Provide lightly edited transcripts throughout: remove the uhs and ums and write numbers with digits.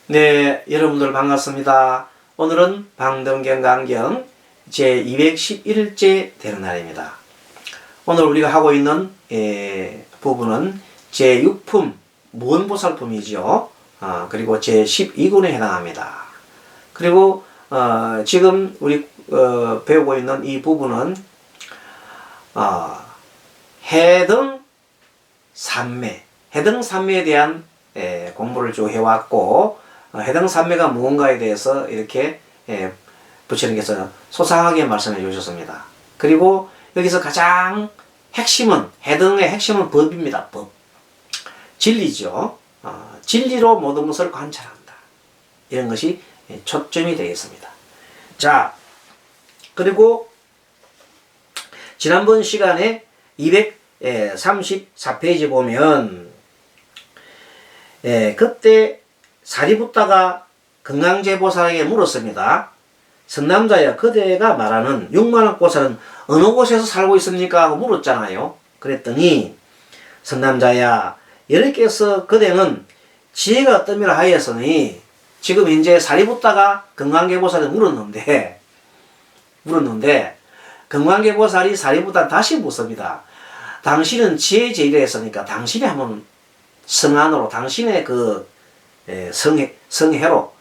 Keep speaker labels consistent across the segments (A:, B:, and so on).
A: 네, 여러분들 반갑습니다. 오늘은 방등경강경 제211일째 되는 날입니다. 오늘 우리가 하고 있는 부분은 제6품 무언보살품이죠. 그리고 제12군에 해당합니다. 그리고 지금 우리 배우고 있는 이 부분은 해등산매에 대한 공부를 쭉 해왔고, 해등산매가 무언가에 대해서 이렇게 부처님께서 소상하게 말씀해 주셨습니다. 그리고 여기서 가장 핵심은, 해등의 핵심은 법입니다. 법. 진리죠. 진리로 모든 것을 관찰한다. 이런 것이 초점이 되겠습니다. 자, 그리고 지난번 시간에 234페이지 보면 그때 사리부타가 금강제보살에게 물었습니다. 선남자야, 그대가 말하는 6만원 보살은 어느 곳에서 살고 있습니까? 하고 물었잖아요. 그랬더니 선남자야, 여러께서 그대는 지혜가 어떠미라 하였으니, 지금 이제 사리부타가 금강제보살을 물었는데 금강제보살이 사리부타 다시 묻습니다. 당신은 지혜 제일에 했으니까 당신이 한번 성안으로, 당신의 그 성해로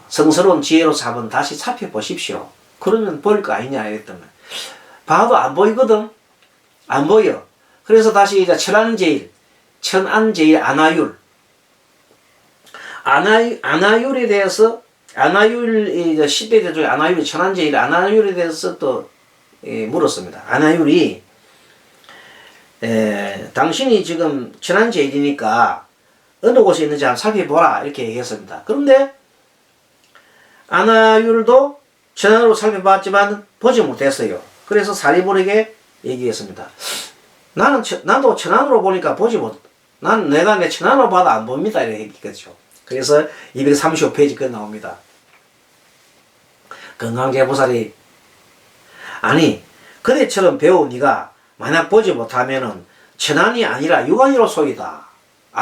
A: 성스러운 지혜로서 한번 다시 살펴보십시오. 그러면 보일 거 아니냐 이랬더니, 봐도 안 보이거든. 안 보여. 그래서 다시 이제 천안제일 아나율에 대해서, 아나율 시대 중에 아나율이 천안제일 아나율에 대해서 또 물었습니다. 아나율이 당신이 지금 천안제일이니까 어느 곳에 있는지 한번 살펴보라 이렇게 얘기했습니다. 그런데 아나율도 천안으로 살펴봤지만 보지 못했어요. 그래서 사리불에게 얘기했습니다. 나도 천안으로 보니까 보지 못, 내가 내 천안으로 봐도 안 봅니다 이렇게 얘기했죠. 그래서 235페이지 그 나옵니다. 금강제보살이, 아니 그대처럼 배운 네가 만약 보지 못하면은 천안이 아니라 유관이로 소이다.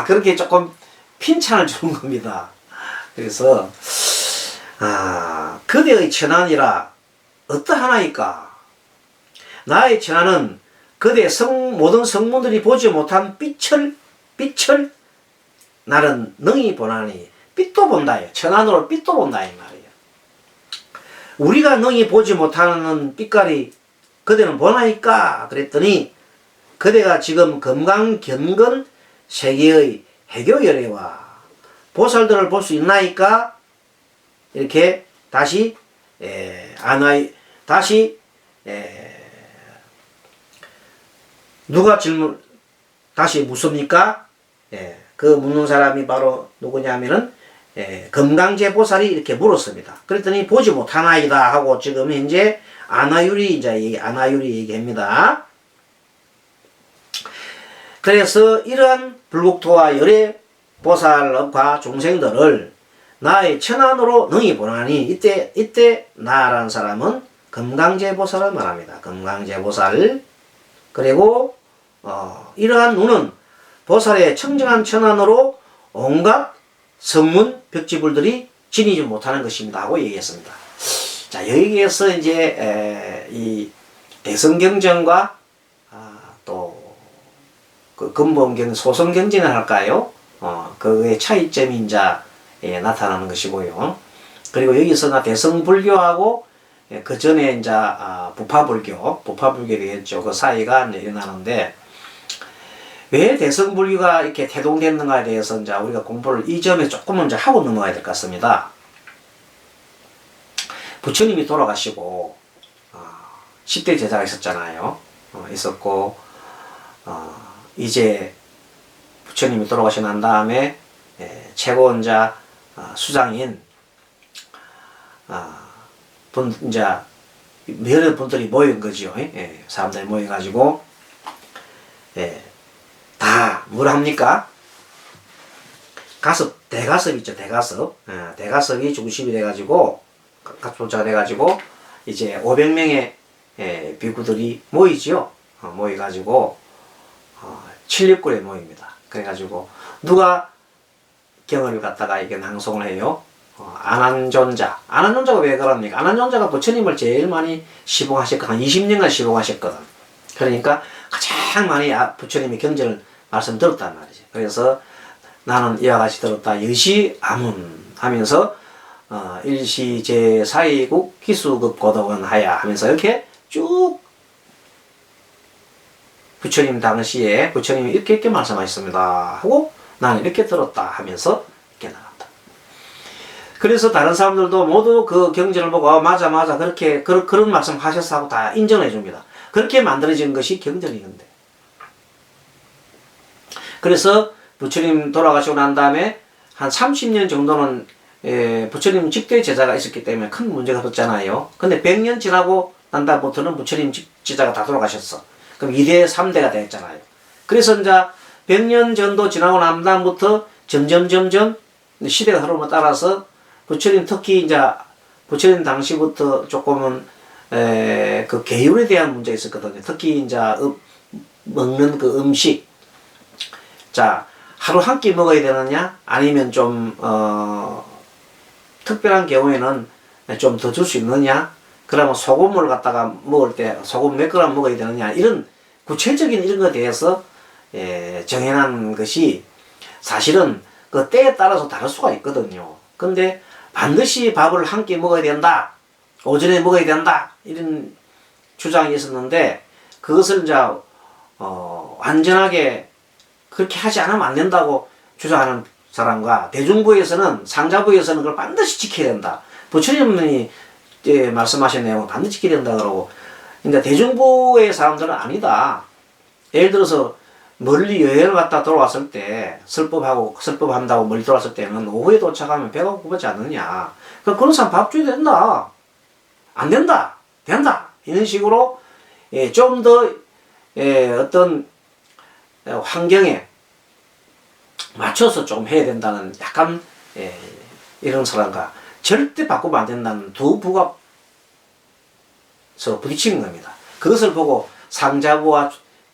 A: 그렇게 조금 핀찬을 주는 겁니다. 그래서 그대의 천안이라 어떠하나이까? 나의 천안은 그대 모든 성문들이 보지 못한 빛을 나는 능히 보나니, 빛도 본다요. 천안으로 빛도 본다 이 말이에요. 우리가 능히 보지 못하는 빛깔이 그대는 보나이까? 그랬더니 그대가 지금 금강견근 세계의 해교열애와 보살들을 볼 수 있나이까? 이렇게 다시 누가 다시 묻습니까? 그 묻는 사람이 바로 누구냐면은 금강제보살이 이렇게 물었습니다. 그랬더니 보지 못하나이다 하고 지금 현재 아나율이 얘기합니다. 그래서 이러한 불국토와 열애 보살과 종생들을 나의 천안으로 능히 보나니, 이때 나라는 사람은 금강제보살을 말합니다. 금강제보살. 그리고 이러한 눈은 보살의 청정한 천안으로 온갖 성문 벽지불들이 지니지 못하는 것입니다 하고 얘기했습니다. 자, 여기에서 이제 이 대성경전과 또 그 근본경 소성경전을 할까요? 그의 차이점이 이제 나타나는 것이고요. 그리고 여기서 대성불교하고 그 전에 이제 부파불교 되겠죠. 그 사이가 일어나는데, 왜 대성불교가 이렇게 태동됐는가에 대해서 이제 우리가 공부를 이 점에 조금은 이제 하고 넘어가야 될 것 같습니다. 부처님이 돌아가시고 10대 제자가 있었잖아요. 있었고 이제 부처님이 돌아가시고 난 다음에 최고원자 수장인 이제 여러 분들이 모인 거죠. 사람들이 모여가지고 다 뭘 합니까? 대가섭 있죠. 대가섭이 중심이 돼가지고 조작을 해가지고 이제 500명의 비구들이 모이죠. 모여가지고 칠립굴에 모입니다. 그래가지고 누가 경을 갖다가 이게 낭송을 해요. 안한존자. 안한존자가 왜 그럽니까? 안한존자가 부처님을 제일 많이 시봉하셨거든. 한 20년간 시봉하셨거든. 그러니까 가장 많이 부처님의 경전을 말씀 들었단 말이지. 그래서 나는 이와 같이 들었다. 여시아문 하면서 일시 제4위국 기수급 고덕은 하야 하면서 이렇게 쭉 부처님 당시에 부처님이 이렇게 말씀하셨습니다 하고 나는 이렇게 들었다 하면서 이렇게 나간다. 그래서 다른 사람들도 모두 그 경전을 보고 맞아 그렇게 그런 말씀 하셨어 하고 다 인정해 줍니다. 그렇게 만들어진 것이 경전이건데. 그래서 부처님 돌아가시고 난 다음에 한 30년 정도는 부처님 직대 제자가 있었기 때문에 큰 문제가 없었잖아요. 근데 100년 지나고 난 다음부터는 부처님 제자가 다 돌아가셨어. 그럼 2대 3대가 됐잖아요. 그래서 이제 100년 전도 지나고 난 다음부터 점점 시대가 흐름에 따라서 부처님 특히 이제 부처님 당시부터 조금은 그 계율에 대한 문제가 있었거든요. 특히 이제 먹는 그 음식. 자, 하루 한 끼 먹어야 되느냐? 아니면 좀 특별한 경우에는 좀 더 줄 수 있느냐? 그러면 소금을 갖다가 먹을 때 소금 몇 그램 먹어야 되느냐? 이런 구체적인 이런 것에 대해서 정해놓은 것이 사실은 그 때에 따라서 다를 수가 있거든요. 근데 반드시 밥을 한 끼 먹어야 된다. 오전에 먹어야 된다. 이런 주장이 있었는데 그것을 이제 완전하게 그렇게 하지 않으면 안 된다고 주장하는 사람과 대중부에서는 상자부에서는 그걸 반드시 지켜야 된다. 부처님이 말씀하신 내용을 반드시 지켜야 된다 그러고 그러니까 대중부의 사람들은 아니다. 예를 들어서 멀리 여행을 갔다 돌아왔을 때 설법한다고 멀리 돌아왔을 때는 오후에 도착하면 배가 고프지 않느냐. 그런 사람 밥 줘야 된다. 안 된다. 된다. 이런 식으로 좀 더 어떤 환경에 맞춰서 좀 해야 된다는 약간 이런 사람과 절대 바꾸면 안 된다는 두 부가 서로 부딪히는 겁니다. 그것을 보고 상자부와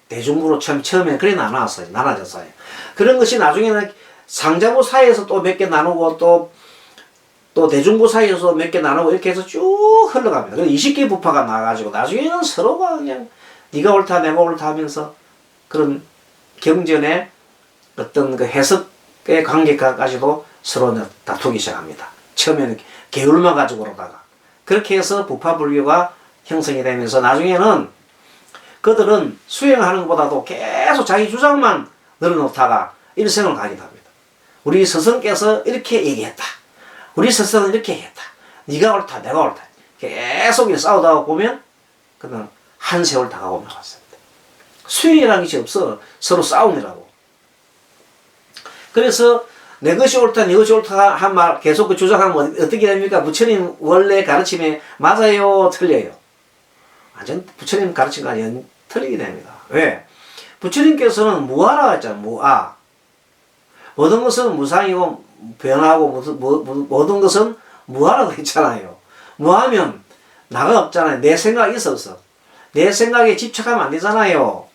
A: 대중부로 처음에 그래 나눠졌어요. 그런 것이 나중에는 상자부 사이에서 또 몇 개 나누고 또 대중부 사이에서 몇 개 나누고 이렇게 해서 쭉 흘러갑니다. 그래서 20개 부파가 나와가지고 나중에는 서로가 그냥 네가 옳다 내가 옳다 하면서 그런 경전의 어떤 그 해석의 관계까지도 서로 다투기 시작합니다. 처음에는 계율만 가지고 그러다가 그렇게 해서 부파불교가 형성이 되면서 나중에는 그들은 수행하는 것보다도 계속 자기 주장만 늘어놓다가 일생을 가기도 합니다. 우리 스승께서 이렇게 얘기했다. 우리 스승은 이렇게 했다. 네가 옳다 내가 옳다. 계속 싸우다가 보면 그는 한 세월 다 가고 나갔습니다. 수행이라는 것이 없어. 서로 싸움이라고. 그래서 내 것이 옳다 네 것이 옳다 한 말 계속 그 주장하면 어떻게 됩니까? 부처님 원래 가르침에 맞아요 틀려요? 완전 부처님 가르친 거 아니에요? 틀리게 됩니다. 왜? 부처님께서는 무아라고 했잖아요. 무아. 모든 것은 무상이고 변하고 모든 것은 무아라고 했잖아요. 무하면 나가 없잖아요. 내 생각이 있어서. 내 생각에 집착하면 안 되잖아요.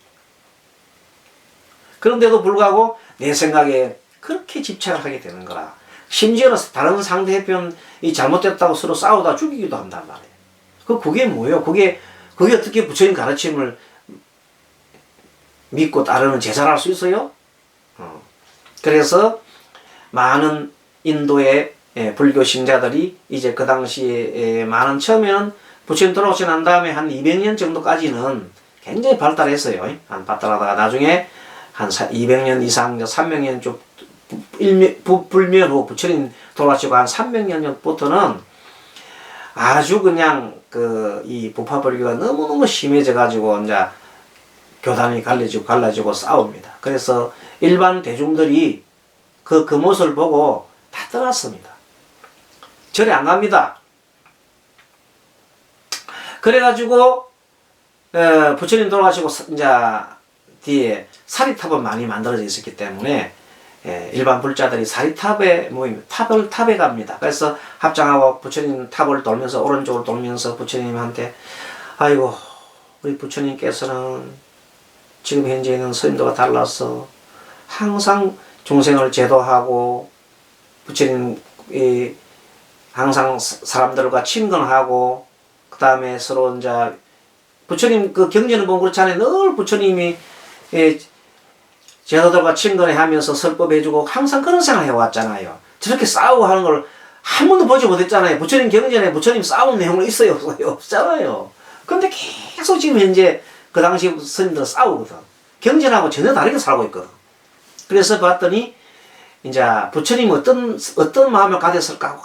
A: 그런데도 불구하고 내 생각에 그렇게 집착을 하게 되는 거라. 심지어는 다른 상대편이 잘못됐다고 서로 싸우다 죽이기도 한단 말이에요. 그게 뭐예요? 그게 어떻게 부처님 가르침을 믿고 따르는 제자를 할 수 있어요? 그래서 많은 인도의 불교 신자들이 이제 그 당시에 많은 처음에는 부처님 돌아오시고 난 다음에 한 200년 정도까지는 굉장히 발달했어요. 한 발달하다가 나중에 한 200년 이상, 300년 좀 불멸 후 부처님 돌아오시고 한 300년 전부터는 아주 그냥 이 부파불교가 너무너무 심해져 가지고 이제 교단이 갈라지고 싸웁니다. 그래서 일반 대중들이 그 모습을 보고 다 떠났습니다. 절에 안 갑니다. 그래가지고 부처님 돌아가시고 이제 뒤에 사리탑은 많이 만들어져 있었기 때문에 일반 불자들이 사리탑에 모입니다. 탑에 갑니다. 그래서 합장하고 부처님 탑을 돌면서 오른쪽으로 돌면서 부처님한테 아이고 우리 부처님께서는 지금 현재 있는 스님들과 달라서 항상 중생을 제도하고 부처님이 항상 사람들과 친근하고, 그 다음에 서로 이제 부처님 그 경전을 보면 그렇잖아요. 늘 부처님이 제자들과 친근해 하면서 설법해주고 항상 그런 생활 해왔잖아요. 저렇게 싸우고 하는 걸 한 번도 보지 못했잖아요. 부처님 경전에 부처님 싸운 내용은 있어요, 없어요? 없잖아요. 근데 계속 지금 현재 그 당시 스님들은 싸우거든. 경전하고 전혀 다르게 살고 있거든. 그래서 봤더니 이제 부처님이 어떤 마음을 가졌을까 하고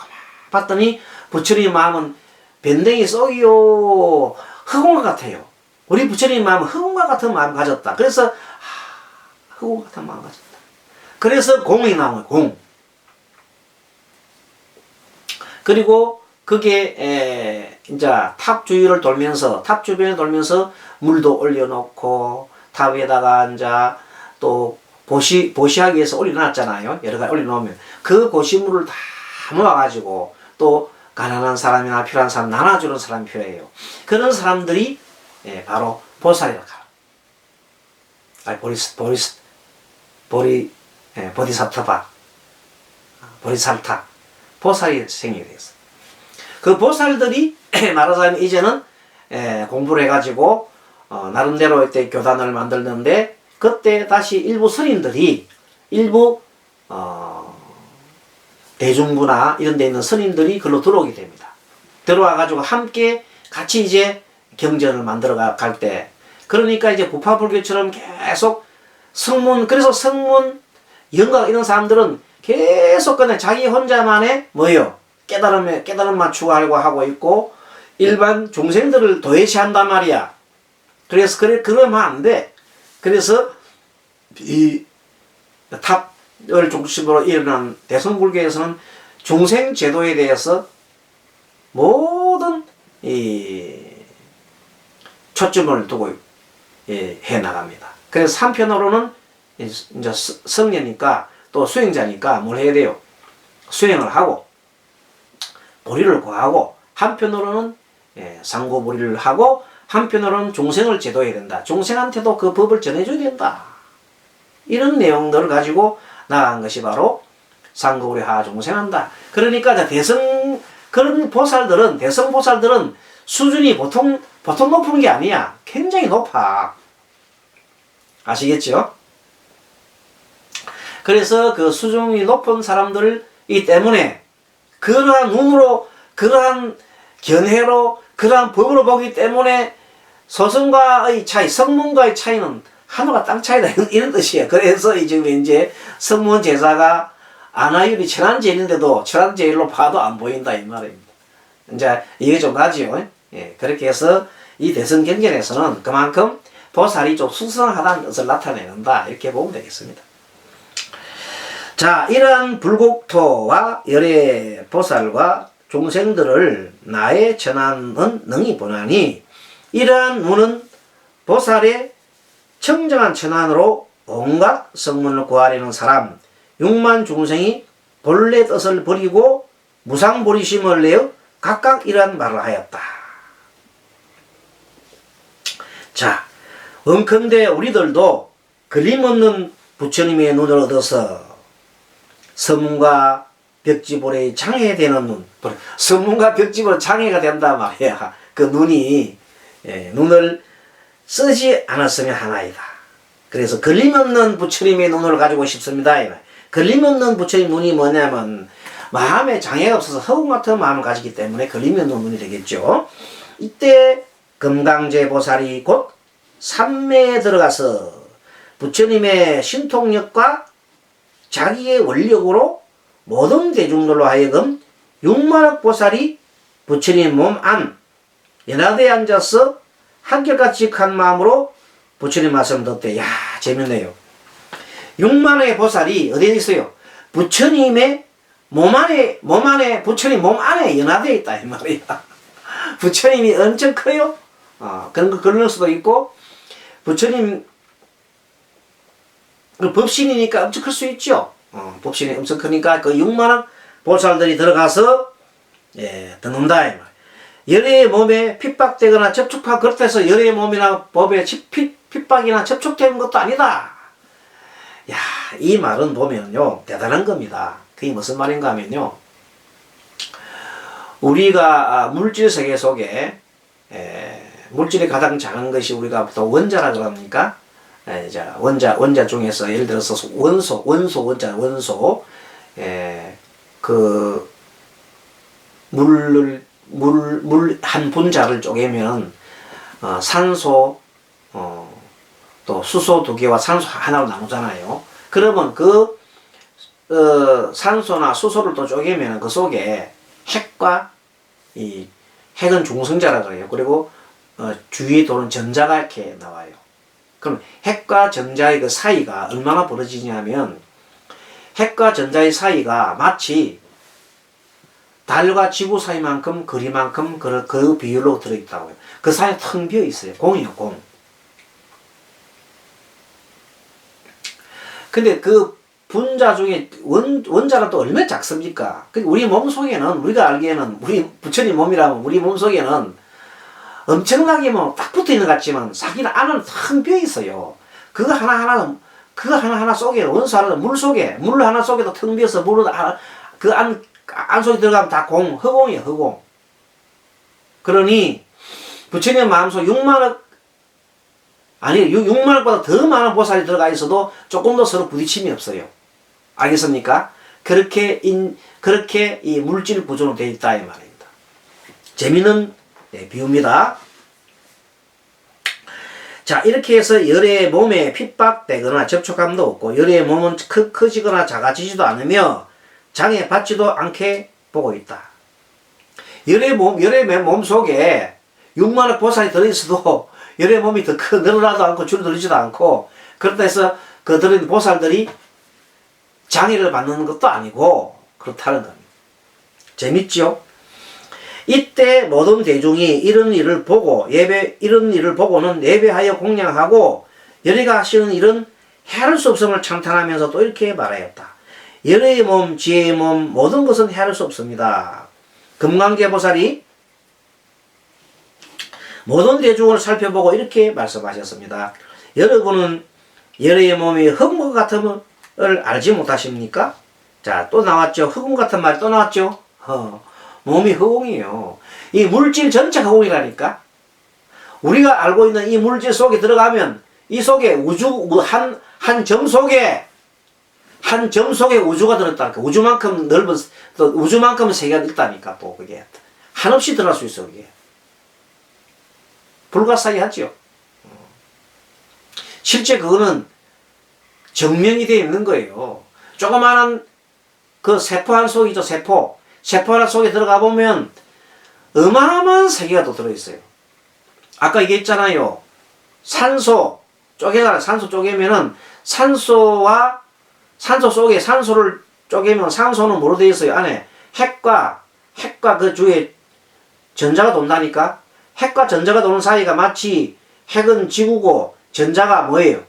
A: 봤더니 부처님 마음은 변댕이 쏙이요 흑공과 같아요. 우리 부처님 마음은 흑공과 같은 마음을 가졌다. 그래서 흑공 같은 마음을 가졌다. 그래서 공이 나오는 공. 그리고 그게 이제 탑 주위를 돌면서 탑 주변에 돌면서 물도 올려놓고 탑 위에다가 이제 또 보시하기 위해서 올려놨잖아요. 여러 가지 올려놓으면 그 보시물을 다 모아가지고 또 가난한 사람이나 필요한 사람 나눠주는 사람이 필요해요. 그런 사람들이 바로 보살이라고 하요. 보디사트바, 보리살타, 보살이 생기게 되었어요. 그 보살들이 말하자면 이제는 공부를 해가지고 나름대로 이때 교단을 만들는데 그때 다시 일부 스님들이 일부 대중부나 이런 데 있는 스님들이 글로 들어오게 됩니다. 들어와가지고 함께 같이 이제 경전을 만들어 갈 때 그러니까 이제 부파불교처럼 계속 그래서 성문 영각 이런 사람들은 계속 그냥 자기 혼자만의 뭐요? 깨달음만 추구하려고 하고 있고 일반 중생들을 도외시한단 말이야. 그래서 그러면 안 돼. 그래서 이 탑을 중심으로 일어난 대성불교에서는 중생 제도에 대해서 모든 이 초점을 두고 해 나갑니다. 그래서 한편으로는 이제 성녀니까 또 수행자니까 뭘 해야 돼요? 수행을 하고 보리를 구하고 한편으로는 상고보리를 하고 한편으로는 중생을 제도해야 된다. 중생한테도 그 법을 전해줘야 된다. 이런 내용들을 가지고 나간 것이 바로 상고보리 하중생한다. 그러니까 그런 보살들은 대성보살들은 수준이 보통 높은 게 아니야. 굉장히 높아. 아시겠죠? 그래서 그 수준이 높은 사람들이 때문에 그러한 눈으로 그러한 견해로 그러한 법으로 보기 때문에 소승과의 차이, 성문과의 차이는 하늘과 땅 차이다 이런 뜻이에요. 그래서 이제 성문 제사가 안하율이 천안제일인데도 천안제일로 봐도 안 보인다 이 말입니다. 이제 이게 좀 나지요. 그렇게 해서 이 대성경전에서는 그만큼 보살이 좀 수승하다는 뜻을 나타내는다 이렇게 보면 되겠습니다. 자, 이러한 불국토와 열의 보살과 중생들을 나의 전하는 능히 보나니 이러한 눈은 보살의 청정한 천안으로 온갖 성문을 구하려는 사람 6만 중생이 본래 뜻을 버리고 무상보리심을 내어 각각 이러한 말을 하였다. 자, 원컨대 우리들도 걸림없는 부처님의 눈을 얻어서 서문과 벽지불의 장애되는 눈, 서문과 벽지불은 장애가 된다 말이야. 그 눈이 눈을 쓰지 않았으면 하나이다. 그래서 걸림없는 부처님의 눈을 가지고 싶습니다. 걸림없는 부처님 눈이 뭐냐면 마음에 장애가 없어서 허공 같은 마음을 가지기 때문에 걸림없는 눈이 되겠죠. 이때 금강제 보살이 곧 삼매에 들어가서 부처님의 신통력과 자기의 원력으로 모든 대중들로 하여금 6만억 보살이 부처님 몸 안 연화대에 앉아서 한결같이 한 마음으로 부처님 말씀 듣대. 야, 재밌네요. 6만의 보살이 어디에 있어요? 부처님의 몸 안에 부처님 몸 안에 연화되어 있다 이 말이야. 부처님이 엄청 커요. 그런 거 그럴 수도 있고 부처님 그 법신이니까 엄청 클 수 있죠. 법신이 엄청 크니까 그 6만원 보살들이 들어가서 듣는다 이 말. 열의 몸에 핍박되거나 접촉하고 그렇다 해서 열의 몸이나 법에 핍박이나 접촉되는 것도 아니다. 야, 이 말은 보면요 대단한 겁니다. 그게 무슨 말인가 하면요. 우리가 물질 세계 속에 물질이 가장 작은 것이 우리가 또 원자라 그럽니까? 자, 원자 중에서 예를 들어서 원소 원소 그 물 한 분자를 쪼개면 산소 또 수소 2개와 산소 하나로 나누잖아요. 그러면 그 산소나 수소를 또 쪼개면 그 속에 핵과 이 핵은 중성자라 그래요. 그리고 주위에 도는 전자가 이렇게 나와요. 그럼 핵과 전자의 그 사이가 얼마나 벌어지냐면 핵과 전자의 사이가 마치 달과 지구 사이만큼 거리만큼 그 비율로 들어있다고요. 그 사이에 텅 비어 있어요. 공이요, 공. 근데 그 분자 중에 원자는 또 얼마나 작습니까? 우리 몸 속에는, 우리가 알기에는, 우리 부처님 몸이라면 우리 몸 속에는 엄청나게 뭐 딱 붙어 있는 것 같지만 사실 안은 텅 비어 있어요. 그거 하나하나 속에, 원소 하나, 물 하나 속에도 텅 비어서 그 안 속에 들어가면 다 허공이에요, 허공. 그러니 부처님 마음속 6만억보다 더 많은 보살이 들어가 있어도 조금 더 서로 부딪힘이 없어요. 알겠습니까? 그렇게 이 물질 구조로 되어 있다 이 말입니다. 재미있는 비유입니다. 자, 이렇게 해서 열의 몸에 핍박되거나 접촉감도 없고 열의 몸은 커지거나 작아지지도 않으며 장애 받지도 않게 보고 있다. 열의 몸 속에 6만억 보살이 들어있어도 열의 몸이 더 늘어나도 않고 줄어들지도 않고 그렇다 해서 그 들어있는 보살들이 장애를 받는 것도 아니고 그렇다는 겁니다. 재밌죠? 이때 모든 대중이 이런 일을 보고는 예배하여 공양하고 열애가 하시는 일은 헤아릴 수 없음을 찬탄하면서 또 이렇게 말하였다. 열애의 몸, 지혜의 몸 모든 것은 헤아릴 수 없습니다. 금강계보살이 모든 대중을 살펴보고 이렇게 말씀하셨습니다. 여러분은 열애의 몸이 흙인 것 같음을 알지 못하십니까? 자, 또 나왔죠. 흙인 같은 말이 또 나왔죠. 몸이 흑공이에요. 이 물질 전체 흑공이라니까. 우리가 알고 있는 이 물질 속에 들어가면 이 속에 한 점 속에 우주가 들었다니까. 우주만큼 넓은, 또 우주만큼 세계가 있다니까. 또 그게 한없이 들어갈 수 있어. 그게 불가사의하죠. 실제 그거는 증명이 되어 있는 거예요. 조그마한 그 세포 한 속이죠. 세포 하나 속에 들어가 보면 어마어마한 세계가 또 들어있어요. 아까 얘기했잖아요. 산소 쪼개잖아요. 산소 쪼개면은 산소 속에 산소를 쪼개면 산소는 뭐로 되어 있어요? 안에 핵과 그 주위에 전자가 돈다니까. 핵과 전자가 도는 사이가 마치 핵은 지구고 전자가 뭐예요?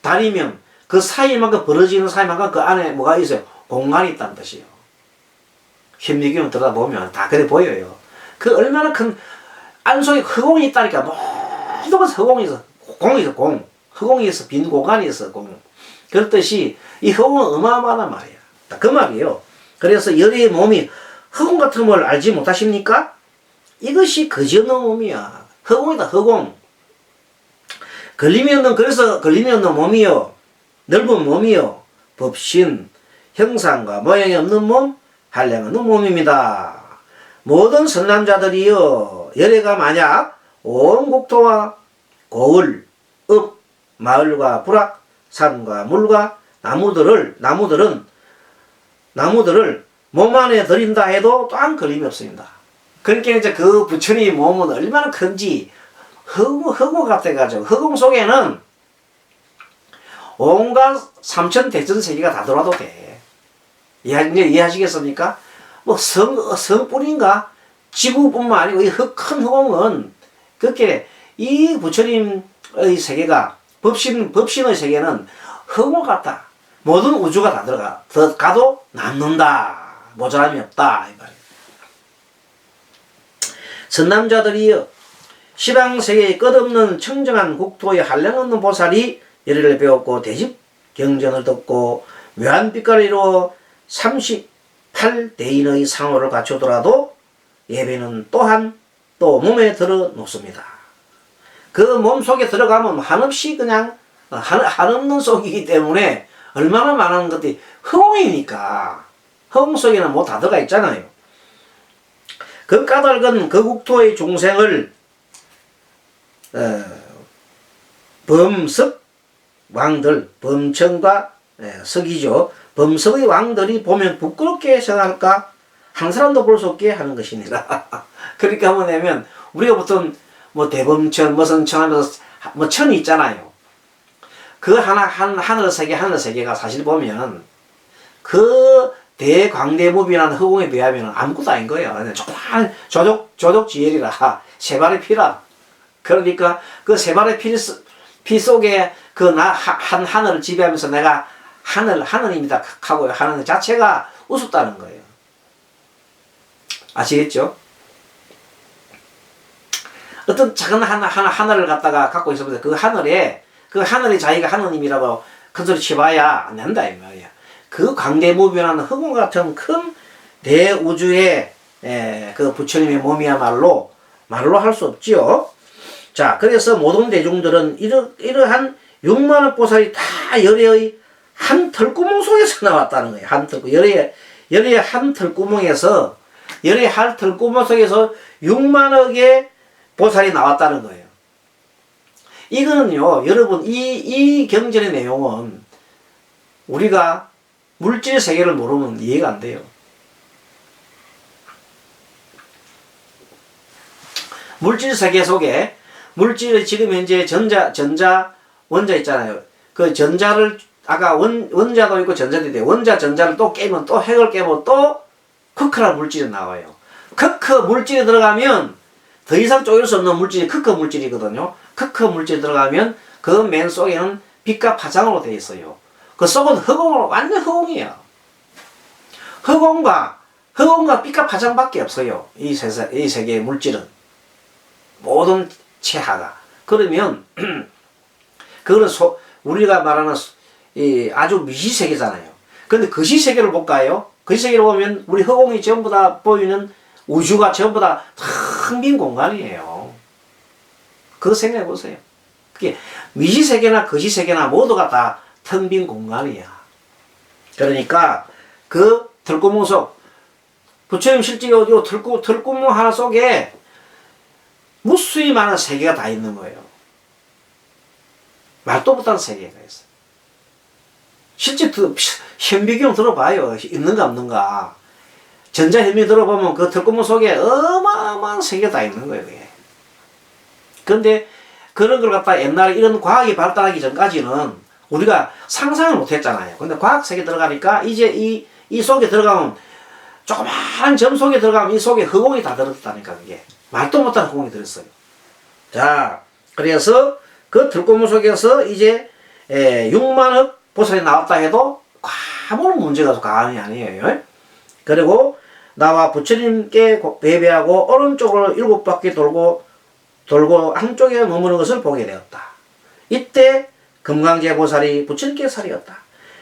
A: 달이면 그 사이만큼 벌어지는 사이만큼 그 안에 뭐가 있어요? 공간이 있다는 뜻이에요. 힘리기만 들여다보면 다 그래 보여요. 그 얼마나 큰 안속에 흑공이 있다니까. 모든 것은 흑공이 있어. 공이 있어, 공. 흑공이 있어. 빈 공간이 있어, 공. 그렇듯이 이 흑공은 어마어마하단 말이야. 그 말이에요. 그래서 열의 몸이 흑공 같은 걸 알지 못하십니까? 이것이 거지없는 몸이야. 흑공이다, 흑공. 걸림이 없는 몸이요. 넓은 몸이요. 법신, 형상과 모양이 없는 몸, 한량 없는 몸입니다. 모든 선남자들이요. 열애가 만약 온 국토와 고을, 읍, 마을과 부락, 산과 물과 나무들을 몸 안에 들인다 해도 또한 걸림이 없습니다. 그러니까 이제 그 부처님 몸은 얼마나 큰지 흑공 같아가지고 흑공 속에는 온갖 삼천대천세계가 다 들어와도 돼. 이해하시겠습니까? 뭐 성뿐인가? 지구뿐만 아니고 이 큰 흑공은 그렇게 이 부처님의 세계가 법신의 세계는 흑공 같다. 모든 우주가 다 가도 남는다. 모자람이 없다. 이 말이에요. 선남자들이여 시방세계의 끝없는 청정한 국토의 한량없는 보살이 열애를 배웠고 대집 경전을 듣고 묘한 빛깔을 이루어 38대인의 상호를 갖추더라도 예배는 또한 또 몸에 들어 놓습니다. 그 몸 속에 들어가면 한없이 그냥 한없는 속이기 때문에 얼마나 많은 것들이 허공이니까 허공 속에는 뭐 다 들어가 있잖아요. 그 까닭은 그 국토의 중생을 범석 왕들, 범청과 석이죠. 범석의 왕들이 보면 부끄럽게 생각할까? 한 사람도 볼 수 없게 하는 것이니라. 그러니까 뭐냐면 우리가 보통 뭐 대범천, 무슨 천 하면서 뭐 천이 있잖아요. 그 하늘 세 개가 사실 보면 그 대광대무비라는 허공에 비하면 아무것도 아닌 거예요. 그냥 조그만 조족지혈이라 세 발의 피라. 그러니까 그 세 발의 피 속에 그 한 하늘을 지배하면서 내가 하늘입니다 하고 하는 자체가 우습다는 거예요. 아시겠죠? 어떤 작은 하늘을 갖고 있으면서 그 하늘이 자기가 하느님이라고 큰 소리 치봐야 안 된다 이 말이야. 그 광대무변한 허공 같은 큰 대우주의 그 부처님의 몸이야말로 말로 할 수 없지요. 자, 그래서 모든 대중들은 이러한 6만억 보살이 다 열애의 한 털구멍 속에서 나왔다는 거예요. 한 털구멍. 열애의 한 털구멍에서, 열애의 한 털구멍 속에서 6만억의 보살이 나왔다는 거예요. 이거는요, 여러분, 이 경전의 내용은 우리가 물질 세계를 모르면 이해가 안 돼요. 물질 세계 속에, 물질의 지금 현재 원자 있잖아요. 그 전자를, 아까 원자도 있고 전자도 있는데, 전자를 또 깨면, 또 핵을 깨면 또 크크라는 물질이 나와요. 크크 물질이 들어가면 더 이상 쪼갤 수 없는 물질이 크크 물질이거든요. 크크 물질이 들어가면 그 맨 속에는 빛과 파장으로 되어 있어요. 그 속은 허공으로, 완전 허공이에요. 허공과 빛과 파장밖에 없어요. 이 세계의 물질은. 모든 체하가. 그러면, 그거는 우리가 말하는 아주 미시세계잖아요. 근데 거시세계를 볼까요? 거시세계를 보면 우리 허공이 전부 다 보이는 우주가 전부 다 텅 빈 공간이에요. 그거 생각해 보세요. 그게 미시세계나 거시세계나 모두가 다 텅 빈 공간이야. 그러니까 그 털구멍 속, 부처님 실제 요 털구멍 하나 속에 무수히 많은 세계가 다 있는 거예요. 말도 못하는 세계가 있어요. 실제 현미경 들어봐요. 있는가 없는가. 전자현미 들어보면 그 털구멍 속에 어마어마한 세계가 다 있는 거예요. 그게. 그런데 그런 걸 갖다 옛날에 이런 과학이 발달하기 전까지는 우리가 상상을 못 했잖아요. 근데 과학 세계 들어가니까 이제 이 속에 들어가면 조그마한 점 속에 들어가면 이 속에 허공이 다 들었다니까 그게. 말도 못하는 허공이 들었어요. 자, 그래서 그 털구멍 속에서 이제 6만억 보살이 나왔다 해도 아무런 문제가 가안이 아니에요. 그리고 나와 부처님께 배배하고 오른쪽으로 7바퀴 돌고 한쪽에 머무는 것을 보게 되었다. 이때 금강제 보살이 부처님께 살이었다.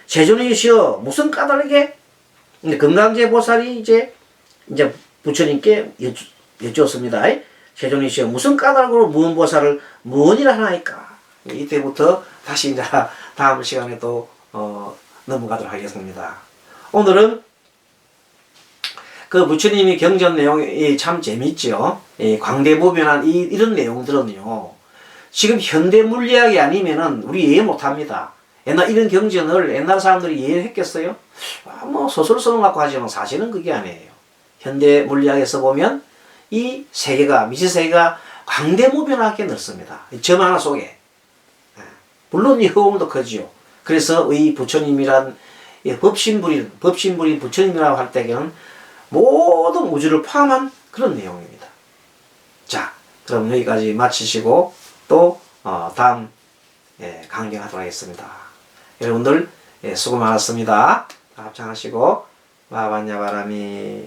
A: 세존이시여 무슨 까닭에? 금강제 보살이 이제 부처님께 여쭈었습니다. 세존이시여 무슨 까닭으로 무은 보살을 무언이라 하나이까? 이때부터 다시 이제 다음 시간에 또 넘어가도록 하겠습니다. 오늘은 그 부처님이 경전 내용이 참 재밌죠. 광대무변한 이런 내용들은요. 지금 현대 물리학이 아니면은 우리 이해 못합니다. 옛날 이런 경전을 옛날 사람들이 이해했겠어요? 뭐 소설 쓰는 것 같고 하지만 사실은 그게 아니에요. 현대 물리학에서 보면 이 세계가 미지세계가 광대무변하게 넓습니다. 점 하나 속에. 물론 이 허공도 크지요. 그래서 이 부처님이란 법신불인 부처님이라고 할 때에는 모든 우주를 포함한 그런 내용입니다. 자, 그럼 여기까지 마치시고 또 다음 강경하도록 하겠습니다. 여러분들 수고 많았습니다. 합창하시고 마반야바라미